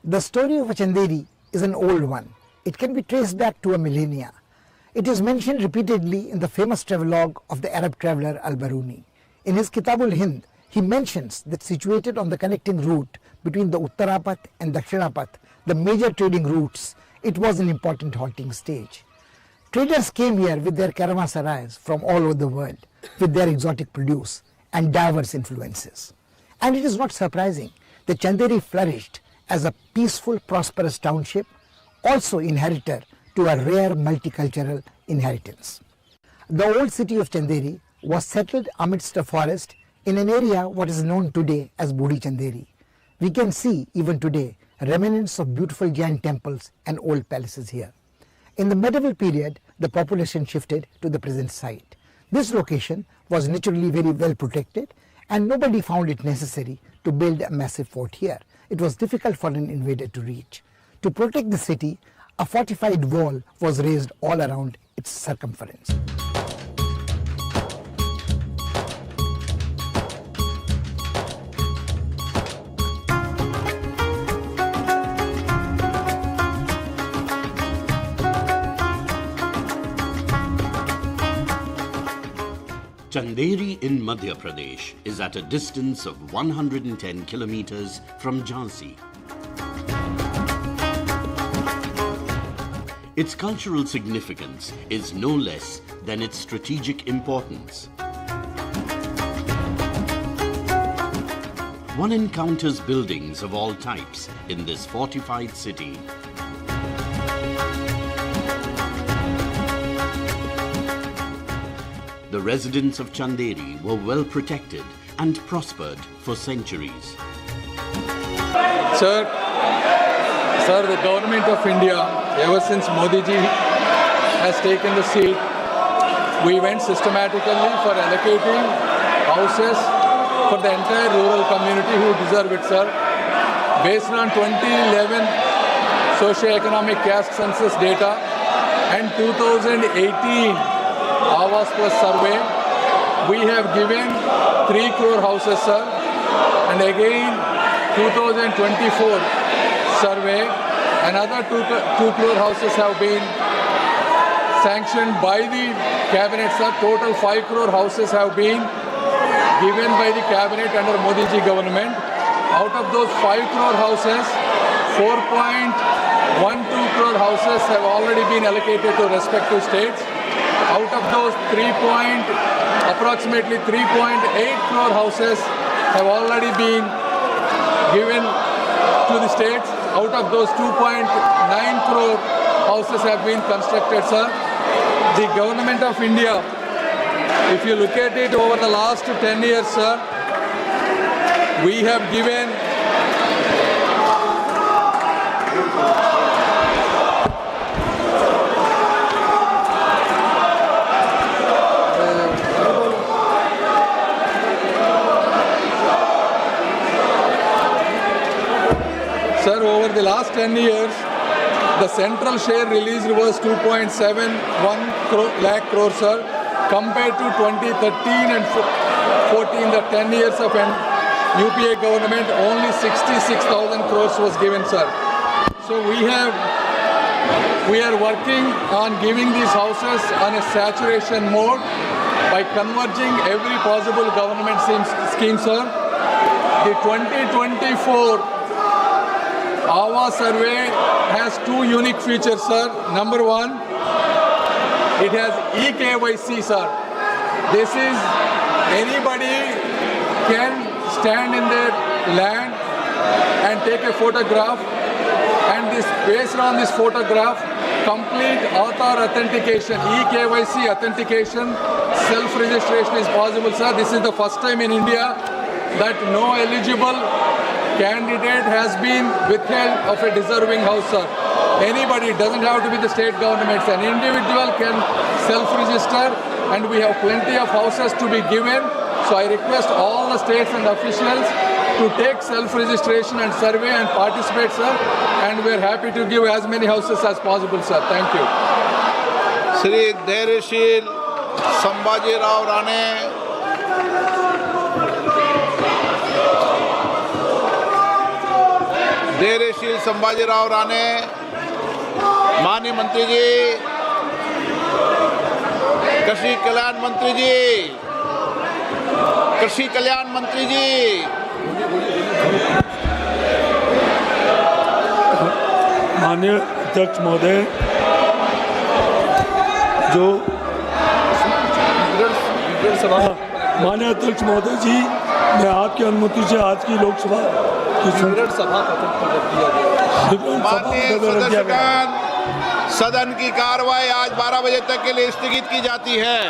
The story of Chanderi is an old one. It can be traced back to a millennia. It is mentioned repeatedly in the famous travelogue of the Arab traveller Al-Baruni. In his Kitabul Hind, he mentions that situated on the connecting route between the Uttarapath and Dakshinapath, the major trading routes, it was an important halting stage. Traders came here with their caravanserais from all over the world, with their exotic produce and diverse influences. And it is not surprising that Chanderi flourished as a peaceful, prosperous township, also inheritor to a rare multicultural inheritance. The old city of Chanderi was settled amidst a forest in an area what is known today as Budi Chanderi. We can see even today remnants of beautiful Jain temples and old palaces here. In the medieval period, the population shifted to the present site. This location was naturally very well protected and nobody found it necessary to build a massive fort here. It was difficult for an invader to reach. To protect the city, a fortified wall was raised all around its circumference. Chanderi in Madhya Pradesh is at a distance of 110 kilometers from Jhansi. Its cultural significance is no less than its strategic importance. One encounters buildings of all types in this fortified city. The residents of Chanderi were well protected and prospered for centuries. Sir, the government of India, ever since Modi ji has taken the seat, we went systematically for allocating houses for the entire rural community who deserve it, sir. Based on 2011 socio-economic caste census data and 2018 Awas Plus survey, we have given 3 crore houses, sir, and again 2024 survey, another 2 crore houses have been sanctioned by the cabinet, sir. Total 5 crore houses have been given by the cabinet under Modi ji government. Out of those 5 crore houses, 4.12 crore houses have already been allocated to respective states. Out of those, approximately 3.8 crore houses have already been given to the states. Out of those, 2.9 crore houses have been constructed, sir. The government of India, if you look at it over the last 10 years, sir, we have given Sir, over the last 10 years, the central share released was 2.71 lakh crore, sir, compared to 2013 and 14, the 10 years of an UPA government, only 66,000 crores was given, sir. So we are working on giving these houses on a saturation mode by converging every possible government scheme, sir. The 2024 Awas survey has 2 unique features, sir. Number 1, it has eKYC, sir. This is anybody can stand in their land and take a photograph, and this based on this photograph, complete Aadhaar authentication, eKYC authentication, self-registration is possible, sir. This is the first time in India that no eligible candidate has been withheld of a deserving house, sir. Anybody, doesn't have to be the state governments, an individual can self-register, and we have plenty of houses to be given. So I request all the states and officials to take self-registration and survey and participate, sir, and we are happy to give as many houses as possible, sir. Thank you. Shri Dhairashil Sambhaji Rao Rane, धैर्यशील संभाजीराव राणे, माननीय मंत्री जी, कृषि कल्याण मंत्री जी, कृषि कल्याण मंत्री जी, माननीय अध्यक्ष महोदय, जो माननीय अध्यक्ष महोदय जी, मैं आपकी अनुमति से आज की लोकसभा की माननीय सदस्यगण, सदन की कार्रवाई आज 12 बजे तक के लिए स्थगित की जाती है।